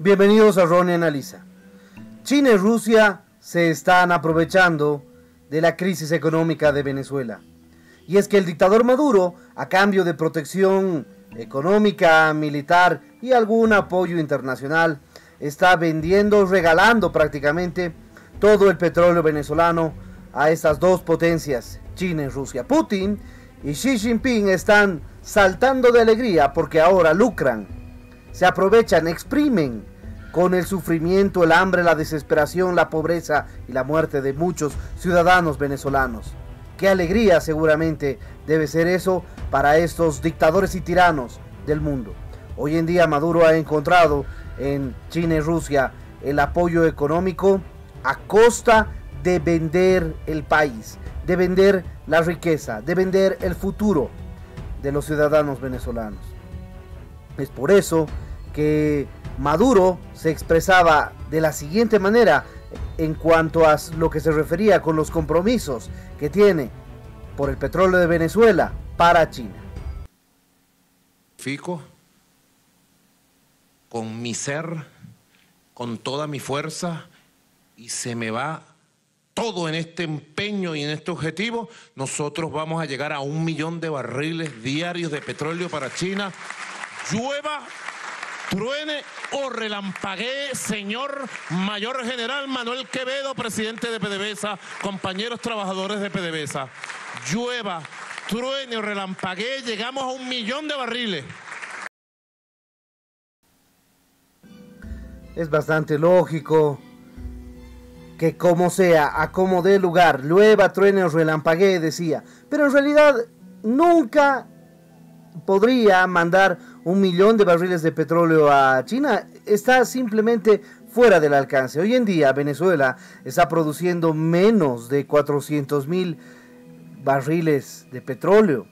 Bienvenidos a Ronnie Analiza. China y Rusia se están aprovechando de la crisis económica de Venezuela. Y es que el dictador Maduro, a cambio de protección económica, militar y algún apoyo internacional, está vendiendo, regalando prácticamente todo el petróleo venezolano a estas dos potencias, China y Rusia. Putin y Xi Jinping están saltando de alegría porque ahora lucran, se aprovechan, exprimen con el sufrimiento, el hambre, la desesperación, la pobreza y la muerte de muchos ciudadanos venezolanos. Qué alegría seguramente debe ser eso para estos dictadores y tiranos del mundo. Hoy en día Maduro ha encontrado en China y Rusia el apoyo económico a costa de vender el país, de vender la riqueza, de vender el futuro de los ciudadanos venezolanos. Es por eso que Maduro se expresaba de la siguiente manera en cuanto a lo que se refería con los compromisos que tiene por el petróleo de Venezuela para China. Fico con mi ser, con toda mi fuerza, y se me va todo en este empeño y en este objetivo. Nosotros vamos a llegar a 1 millón de barriles diarios de petróleo para China. Llueva, truene o relampaguee, señor Mayor General Manuel Quevedo, presidente de PDVSA, compañeros trabajadores de PDVSA. Llueva, truene o relampaguee, llegamos a 1 millón de barriles. Es bastante lógico que como sea, a como dé lugar, llueva, truene o relampaguee, decía. Pero en realidad nunca podría mandar 1 millón de barriles de petróleo a China. Está simplemente fuera del alcance. Hoy en día Venezuela está produciendo menos de 400,000 barriles de petróleo.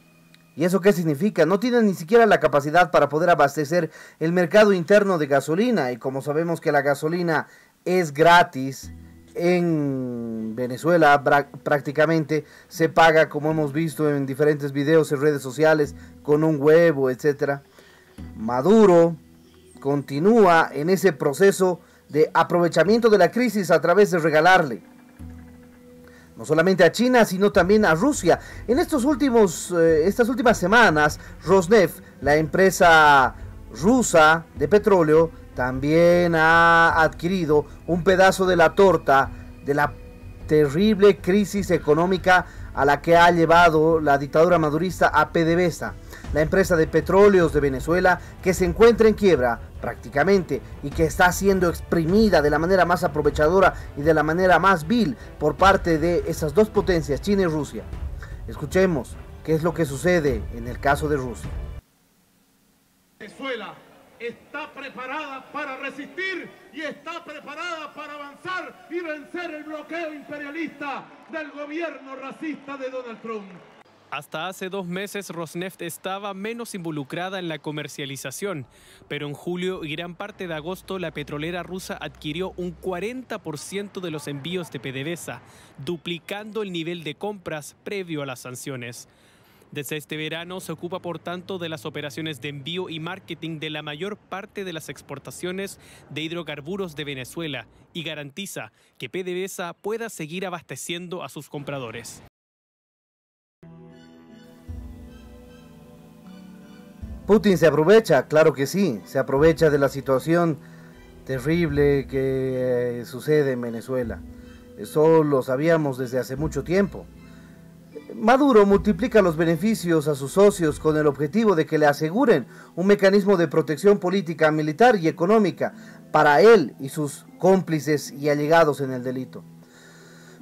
¿Y eso qué significa? No tienen ni siquiera la capacidad para poder abastecer el mercado interno de gasolina. Y como sabemos que la gasolina es gratis en Venezuela, prácticamente se paga, como hemos visto en diferentes videos en redes sociales, con un huevo, etc. Maduro continúa en ese proceso de aprovechamiento de la crisis a través de regalarle no solamente a China, sino también a Rusia. En estas últimas semanas, Rosneft, la empresa rusa de petróleo, también ha adquirido un pedazo de la torta de la terrible crisis económica a la que ha llevado la dictadura madurista a PDVSA, la empresa de petróleos de Venezuela, que se encuentra en quiebra prácticamente y que está siendo exprimida de la manera más aprovechadora y de la manera más vil por parte de esas dos potencias, China y Rusia. Escuchemos qué es lo que sucede en el caso de Rusia. Venezuela está preparada para resistir y está preparada para avanzar y vencer el bloqueo imperialista del gobierno racista de Donald Trump. Hasta hace 2 meses Rosneft estaba menos involucrada en la comercialización, pero en julio y gran parte de agosto la petrolera rusa adquirió un 40% de los envíos de PDVSA, duplicando el nivel de compras previo a las sanciones. Desde este verano se ocupa por tanto de las operaciones de envío y marketing de la mayor parte de las exportaciones de hidrocarburos de Venezuela y garantiza que PDVSA pueda seguir abasteciendo a sus compradores. Putin se aprovecha, claro que sí, se aprovecha de la situación terrible que sucede en Venezuela. Eso lo sabíamos desde hace mucho tiempo. Maduro multiplica los beneficios a sus socios con el objetivo de que le aseguren un mecanismo de protección política, militar y económica para él y sus cómplices y allegados en el delito.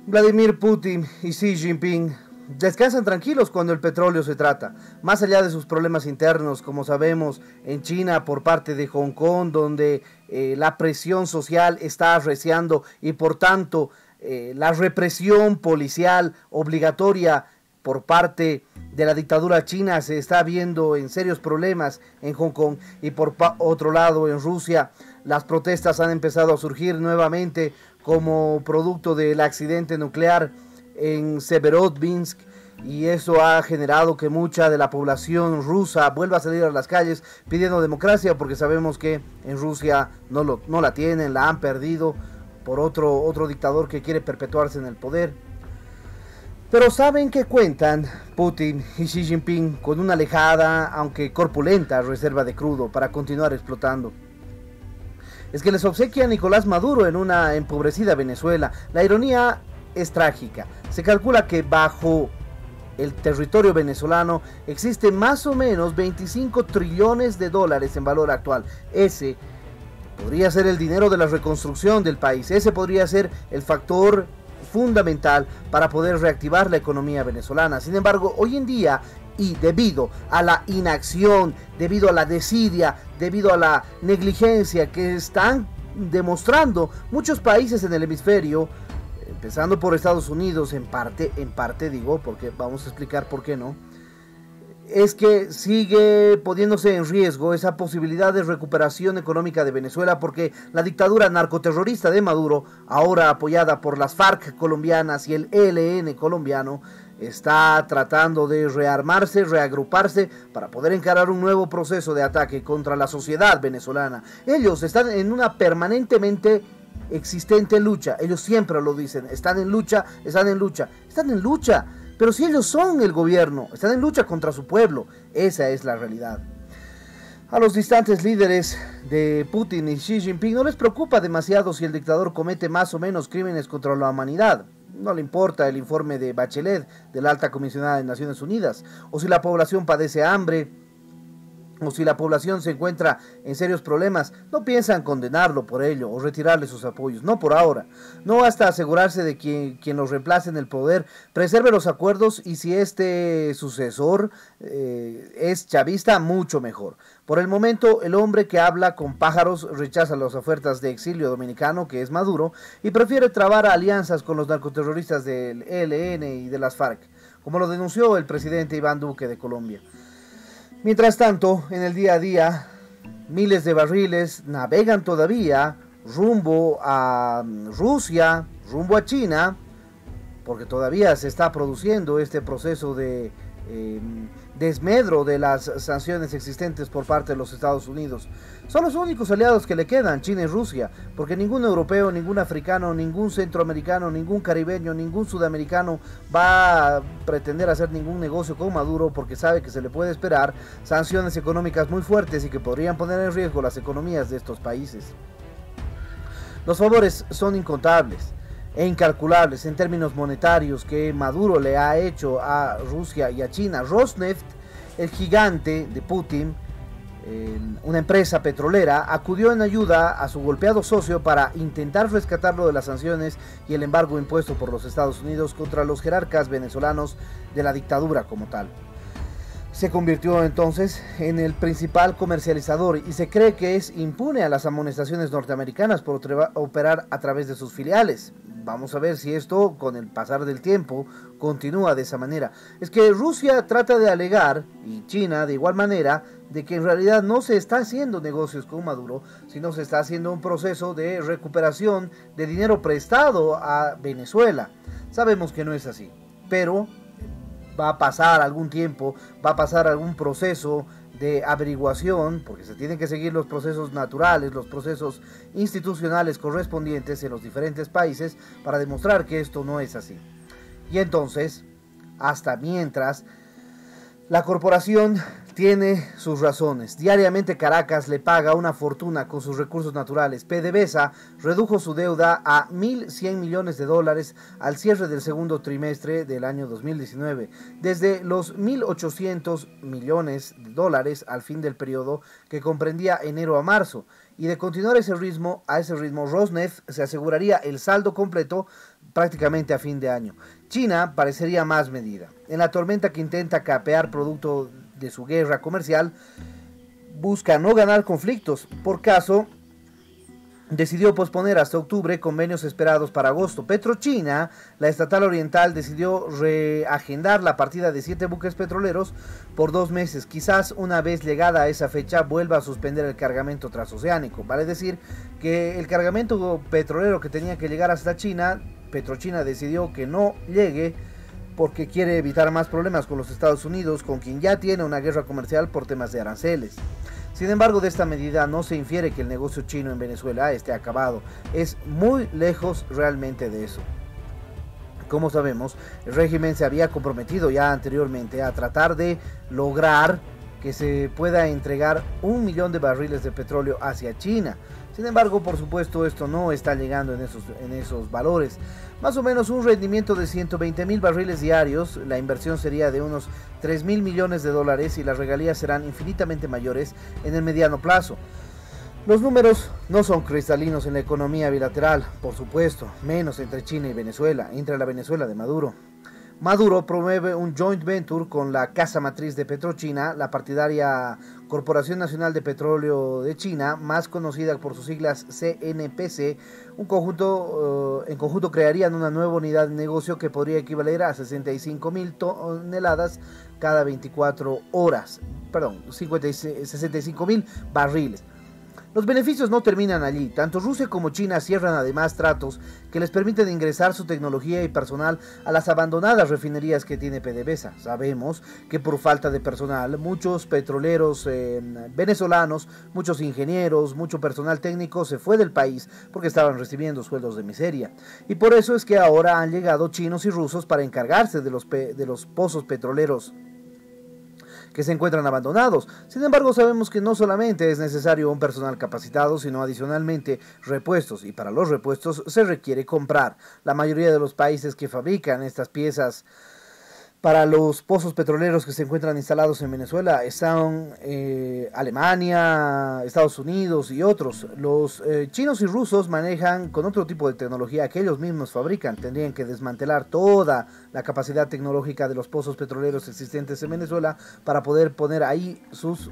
Vladimir Putin y Xi Jinping descansan tranquilos cuando el petróleo se trata, más allá de sus problemas internos, como sabemos en China por parte de Hong Kong, donde la presión social está arreciando y por tanto la represión policial obligatoria por parte de la dictadura china se está viendo en serios problemas en Hong Kong. Y por otro lado, en Rusia, las protestas han empezado a surgir nuevamente como producto del accidente nuclear en Severodvinsk y eso ha generado que mucha de la población rusa vuelva a salir a las calles pidiendo democracia, porque sabemos que en Rusia no la tienen, la han perdido por otro dictador que quiere perpetuarse en el poder. Pero saben que cuentan Putin y Xi Jinping con una alejada, aunque corpulenta, reserva de crudo para continuar explotando. Es que les obsequia a Nicolás Maduro en una empobrecida Venezuela. La ironía es trágica. Se calcula que bajo el territorio venezolano existe más o menos 25 trillones de dólares en valor actual. Ese podría ser el dinero de la reconstrucción del país. Ese podría ser el factor fundamental para poder reactivar la economía venezolana. Sin embargo, hoy en día, y debido a la inacción, debido a la desidia, debido a la negligencia que están demostrando muchos países en el hemisferio, empezando por Estados Unidos en parte digo, porque vamos a explicar por qué no, es que sigue poniéndose en riesgo esa posibilidad de recuperación económica de Venezuela, porque la dictadura narcoterrorista de Maduro, ahora apoyada por las FARC colombianas y el ELN colombiano, está tratando de rearmarse, reagruparse para poder encarar un nuevo proceso de ataque contra la sociedad venezolana. Ellos están en una permanentemente existente lucha, ellos siempre lo dicen, están en lucha, pero si ellos son el gobierno, están en lucha contra su pueblo, esa es la realidad. A los distantes líderes de Putin y Xi Jinping no les preocupa demasiado si el dictador comete más o menos crímenes contra la humanidad. No le importa el informe de Bachelet, de la alta comisionada de Naciones Unidas, o si la población padece hambre, o si la población se encuentra en serios problemas. No piensan condenarlo por ello o retirarle sus apoyos, no por ahora, no hasta asegurarse de que quien los reemplace en el poder preserve los acuerdos, y si este sucesor es chavista, mucho mejor. Por el momento, el hombre que habla con pájaros rechaza las ofertas de exilio dominicano, que es Maduro, y prefiere trabar alianzas con los narcoterroristas del ELN y de las FARC, como lo denunció el presidente Iván Duque de Colombia. Mientras tanto, en el día a día, miles de barriles navegan todavía rumbo a Rusia, rumbo a China, porque todavía se está produciendo este proceso de desmedro de las sanciones existentes por parte de los Estados Unidos. Son los únicos aliados que le quedan, China y Rusia, porque ningún europeo, ningún africano, ningún centroamericano, ningún caribeño, ningún sudamericano va a pretender hacer ningún negocio con Maduro, porque sabe que se le puede esperar sanciones económicas muy fuertes y que podrían poner en riesgo las economías de estos países. Los favores son incontables e incalculables en términos monetarios que Maduro le ha hecho a Rusia y a China. Rosneft, el gigante de Putin, una empresa petrolera, acudió en ayuda a su golpeado socio para intentar rescatarlo de las sanciones y el embargo impuesto por los Estados Unidos contra los jerarcas venezolanos de la dictadura como tal. Se convirtió entonces en el principal comercializador y se cree que es impune a las amonestaciones norteamericanas por operar a través de sus filiales. Vamos a ver si esto, con el pasar del tiempo, continúa de esa manera. Es que Rusia trata de alegar, y China de igual manera, de que en realidad no se está haciendo negocios con Maduro, sino se está haciendo un proceso de recuperación de dinero prestado a Venezuela. Sabemos que no es así, pero va a pasar algún tiempo, va a pasar algún proceso de averiguación, porque se tienen que seguir los procesos naturales, los procesos institucionales correspondientes en los diferentes países para demostrar que esto no es así. Y entonces, hasta mientras, la corporación tiene sus razones. Diariamente Caracas le paga una fortuna con sus recursos naturales. PDVSA redujo su deuda a $1.100 millones al cierre del segundo trimestre del año 2019, desde los $1.800 millones al fin del periodo que comprendía enero a marzo. Y de continuar a ese ritmo, Rosneft se aseguraría el saldo completo prácticamente a fin de año. China parecería más medida. En la tormenta que intenta capear producto de su guerra comercial, busca no ganar conflictos. Por caso, decidió posponer hasta octubre convenios esperados para agosto. PetroChina, la estatal oriental, decidió reagendar la partida de 7 buques petroleros por 2 meses. Quizás una vez llegada a esa fecha vuelva a suspender el cargamento transoceánico. Vale decir que el cargamento petrolero que tenía que llegar hasta China, PetroChina decidió que no llegue porque quiere evitar más problemas con los Estados Unidos, con quien ya tiene una guerra comercial por temas de aranceles. Sin embargo, de esta medida no se infiere que el negocio chino en Venezuela esté acabado. Es muy lejos realmente de eso. Como sabemos, el régimen se había comprometido ya anteriormente a tratar de lograr que se pueda entregar 1 millón de barriles de petróleo hacia China. Sin embargo, por supuesto, esto no está llegando en esos valores. Más o menos un rendimiento de 120.000 barriles diarios, la inversión sería de unos 3.000 millones de dólares y las regalías serán infinitamente mayores en el mediano plazo. Los números no son cristalinos en la economía bilateral, por supuesto, menos entre China y Venezuela, entre la Venezuela de Maduro. Maduro promueve un joint venture con la casa matriz de Petrochina, la partidaria Corporación Nacional de Petróleo de China, más conocida por sus siglas CNPC. En conjunto crearían una nueva unidad de negocio que podría equivaler a 65.000 toneladas cada 24 horas, 65.000 barriles. Los beneficios no terminan allí. Tanto Rusia como China cierran además tratos que les permiten ingresar su tecnología y personal a las abandonadas refinerías que tiene PDVSA. Sabemos que por falta de personal, muchos petroleros venezolanos, muchos ingenieros, mucho personal técnico se fue del país porque estaban recibiendo sueldos de miseria. Y por eso es que ahora han llegado chinos y rusos para encargarse de los pozos petroleros que se encuentran abandonados. Sin embargo, sabemos que no solamente es necesario un personal capacitado, sino adicionalmente repuestos, y para los repuestos se requiere comprar. La mayoría de los países que fabrican estas piezas para los pozos petroleros que se encuentran instalados en Venezuela están Alemania, Estados Unidos y otros. Los chinos y rusos manejan con otro tipo de tecnología que ellos mismos fabrican. Tendrían que desmantelar toda la capacidad tecnológica de los pozos petroleros existentes en Venezuela para poder poner ahí sus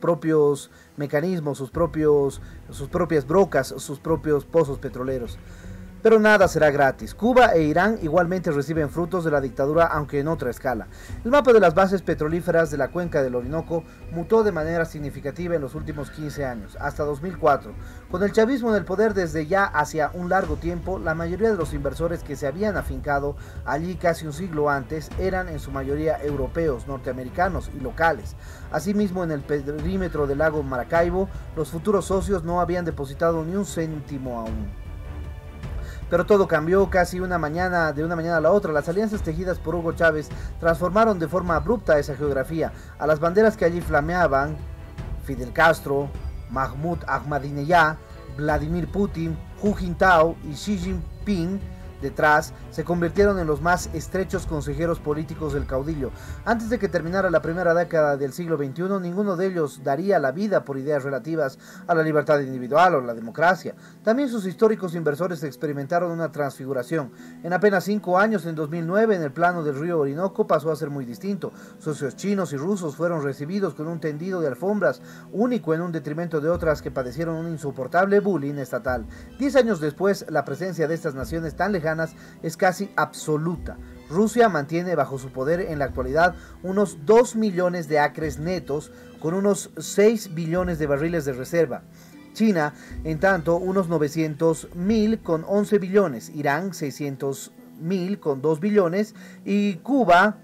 propios mecanismos, sus propias brocas, sus propios pozos petroleros. Pero nada será gratis. Cuba e Irán igualmente reciben frutos de la dictadura, aunque en otra escala. El mapa de las bases petrolíferas de la cuenca del Orinoco mutó de manera significativa en los últimos 15 años, hasta 2004. Con el chavismo en el poder desde ya hacia un largo tiempo, la mayoría de los inversores que se habían afincado allí casi un siglo antes eran en su mayoría europeos, norteamericanos y locales. Asimismo, en el perímetro del lago Maracaibo, los futuros socios no habían depositado ni un céntimo aún. Pero todo cambió casi de una mañana a la otra. Las alianzas tejidas por Hugo Chávez transformaron de forma abrupta esa geografía. A las banderas que allí flameaban, Fidel Castro, Mahmoud Ahmadinejad, Vladimir Putin, Hu Jintao y Xi Jinping detrás, se convirtieron en los más estrechos consejeros políticos del caudillo. Antes de que terminara la primera década del siglo XXI, ninguno de ellos daría la vida por ideas relativas a la libertad individual o la democracia. También sus históricos inversores experimentaron una transfiguración. En apenas 5 años, en 2009, en el plano del río Orinoco pasó a ser muy distinto. Socios chinos y rusos fueron recibidos con un tendido de alfombras único en un detrimento de otras que padecieron un insoportable bullying estatal. 10 años después, la presencia de estas naciones tan lejanas es casi absoluta. Rusia mantiene bajo su poder en la actualidad unos 2 millones de acres netos con unos 6 billones de barriles de reserva. China, en tanto, unos 900.000 con 11 billones, Irán 600.000 con 2 billones y Cuba,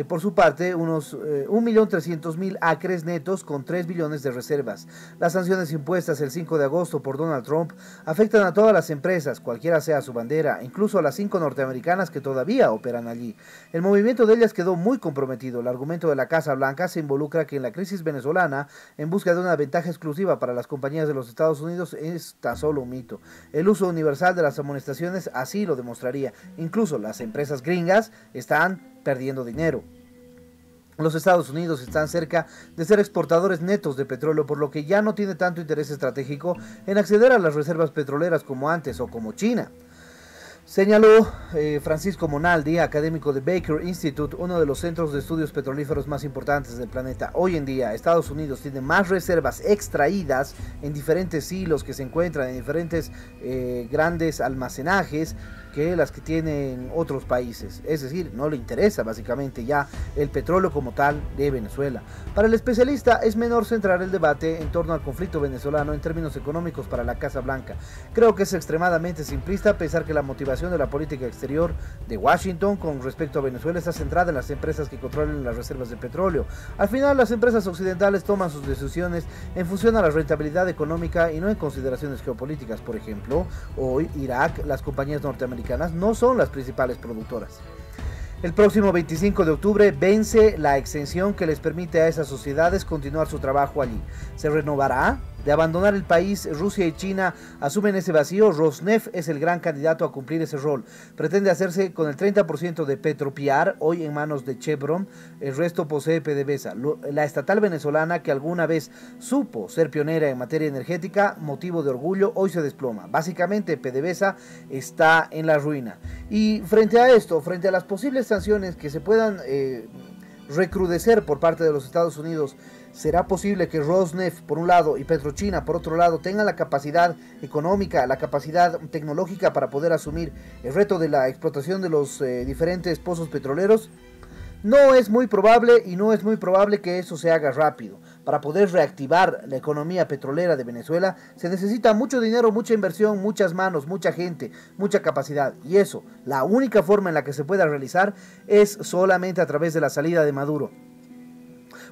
por su parte, unos 1.300.000 acres netos con 3 billones de reservas. Las sanciones impuestas el 5 de agosto por Donald Trump afectan a todas las empresas, cualquiera sea su bandera, incluso a las 5 norteamericanas que todavía operan allí. El movimiento de ellas quedó muy comprometido. El argumento de la Casa Blanca se involucra que en la crisis venezolana, en busca de una ventaja exclusiva para las compañías de los Estados Unidos, es tan solo un mito. El uso universal de las amonestaciones así lo demostraría. Incluso las empresas gringas están perdiendo dinero. Los Estados Unidos están cerca de ser exportadores netos de petróleo, por lo que ya no tiene tanto interés estratégico en acceder a las reservas petroleras como antes o como China. Señaló Francisco Monaldi, académico de Baker Institute, uno de los centros de estudios petrolíferos más importantes del planeta. Hoy en día, Estados Unidos tiene más reservas extraídas en diferentes silos que se encuentran en diferentes grandes almacenajes que las que tienen otros países. Es decir, no le interesa básicamente ya el petróleo como tal de Venezuela. Para el especialista es menor centrar el debate en torno al conflicto venezolano en términos económicos para la Casa Blanca. Creo que es extremadamente simplista pensar que la motivación relación de la política exterior de Washington con respecto a Venezuela está centrada en las empresas que controlan las reservas de petróleo. Al final, las empresas occidentales toman sus decisiones en función a la rentabilidad económica y no en consideraciones geopolíticas. Por ejemplo, hoy Irak, las compañías norteamericanas no son las principales productoras. El próximo 25 de octubre vence la exención que les permite a esas sociedades continuar su trabajo allí. ¿Se renovará? De abandonar el país, Rusia y China asumen ese vacío. Rosneft es el gran candidato a cumplir ese rol. Pretende hacerse con el 30% de Petropiar, hoy en manos de Chevron. El resto posee PDVSA, la estatal venezolana que alguna vez supo ser pionera en materia energética, motivo de orgullo, hoy se desploma. Básicamente, PDVSA está en la ruina. Y frente a esto, frente a las posibles sanciones que se puedan recrudecer por parte de los Estados Unidos, ¿será posible que Rosneft por un lado y Petrochina por otro lado tengan la capacidad económica, la capacidad tecnológica para poder asumir el reto de la explotación de los diferentes pozos petroleros? No es muy probable, y no es muy probable que eso se haga rápido. Para poder reactivar la economía petrolera de Venezuela se necesita mucho dinero, mucha inversión, muchas manos, mucha gente, mucha capacidad. Y eso, la única forma en la que se pueda realizar es solamente a través de la salida de Maduro.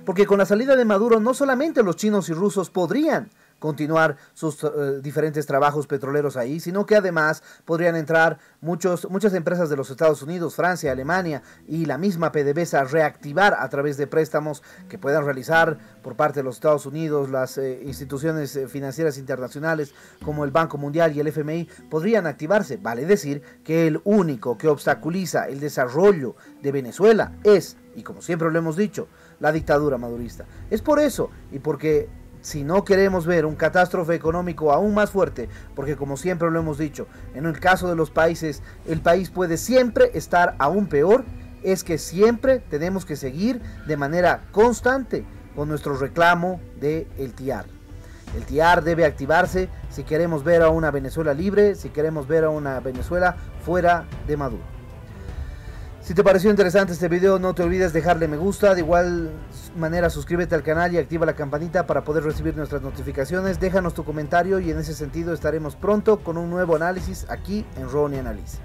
Porque con la salida de Maduro no solamente los chinos y rusos podrían continuar sus diferentes trabajos petroleros ahí, sino que además podrían entrar muchas empresas de los Estados Unidos, Francia, Alemania y la misma PDVSA a reactivar a través de préstamos que puedan realizar por parte de los Estados Unidos, las instituciones financieras internacionales como el Banco Mundial y el FMI podrían activarse. Vale decir que el único que obstaculiza el desarrollo de Venezuela es, y como siempre lo hemos dicho, la dictadura madurista. Es por eso y porque si no queremos ver un catástrofe económico aún más fuerte, porque como siempre lo hemos dicho, en el caso de los países, el país puede siempre estar aún peor, es que siempre tenemos que seguir de manera constante con nuestro reclamo del TIAR. El TIAR debe activarse si queremos ver a una Venezuela libre, si queremos ver a una Venezuela fuera de Maduro. Si te pareció interesante este video, no te olvides dejarle me gusta. De igual manera, suscríbete al canal y activa la campanita para poder recibir nuestras notificaciones. Déjanos tu comentario y en ese sentido estaremos pronto con un nuevo análisis aquí en Ronnie Analiza.